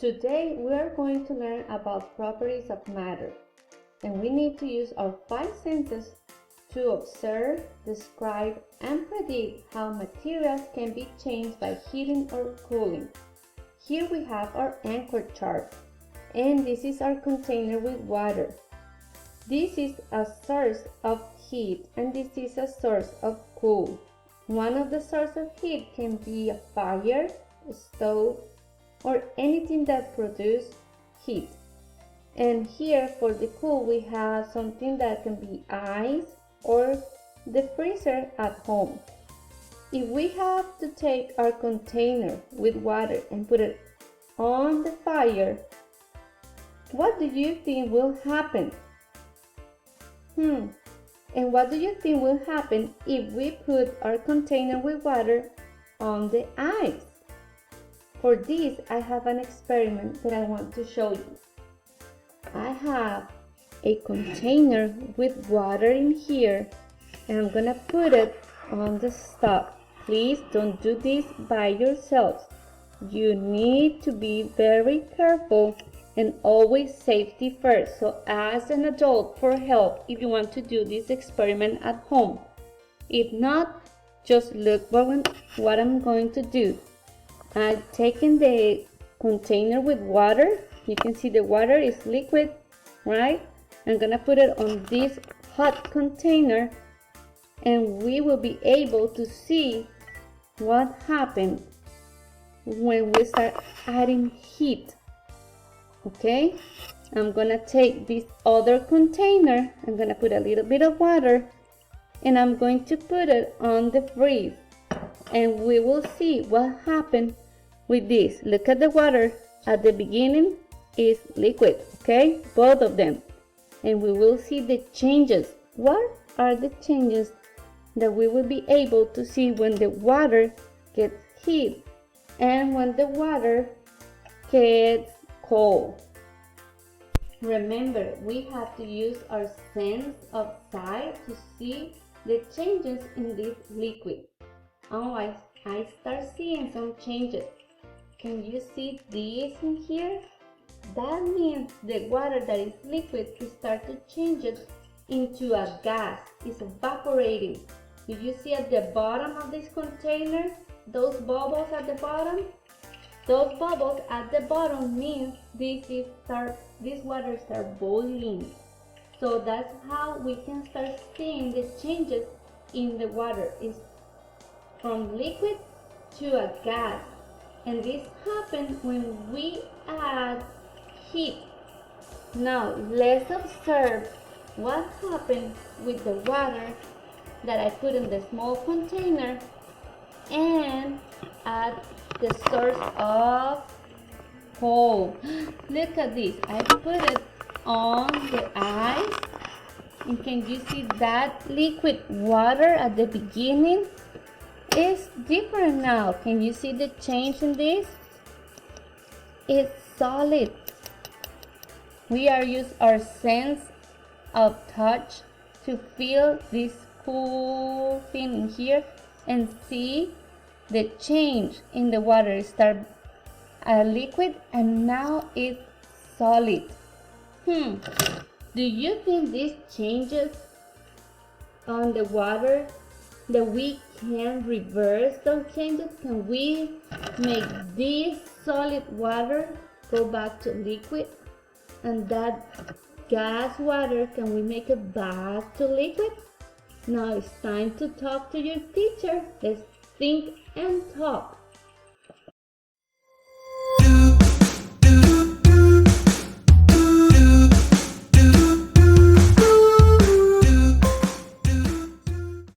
Today we are going to learn about properties of matter, and we need to use our 5 senses to observe, describe, and predict how materials can be changed by heating or cooling. Here we have our anchor chart, and this is our container with water. This is a source of heat, and this is a source of cool. One of the sources of heat can be a fire, a stove, or anything that produces heat. And here for the cool we have something that can be ice or the freezer at home. If we have to take our container with water and put it on the fire, what do you think will happen? And what do you think will happen if we put our container with water on the ice? For this, I have an experiment that I want to show you. I have a container with water in here, and I'm gonna put it on the stove. Please don't do this by yourselves. You need to be very careful and always safety first. So ask an adult for help if you want to do this experiment at home. If not, just look what I'm going to do. I've taken the container with water. You can see the water is liquid, right? I'm gonna put it on this hot container, and we will be able to see what happens when we start adding heat. Okay, I'm gonna take this other container, I'm gonna put a little bit of water, and I'm going to put it on the freeze, and we will see what happens with this. Look at the water at the beginning is liquid, okay, both of them, and we will see the changes. What are the changes that we will be able to see when the water gets heat and when the water gets cold? Remember, we have to use our sense of sight to see the changes in this liquid. Otherwise, I start seeing some changes. Can you see this in here? That means the water that is liquid is starting to change it into a gas. It's evaporating. Do you see at the bottom of this container, those bubbles at the bottom? Those bubbles at the bottom means this water start boiling. So that's how we can start seeing the changes in the water. It's from liquid to a gas. And this happens when we add heat. Now let's observe what happens with the water that I put in the small container and add the source of cold. Look at this. I put it on the ice, and can you see that liquid water at the beginning? It's different now. Can you see the change in this? It's solid. We are use our sense of touch to feel this cool thing in here and see the change in the water. It start liquid and now it's solid. Do you think these changes on the water that we can reverse those changes? Can we make this solid water go back to liquid? And that gas water, can we make it back to liquid? Now it's time to talk to your teacher. Let's think and talk.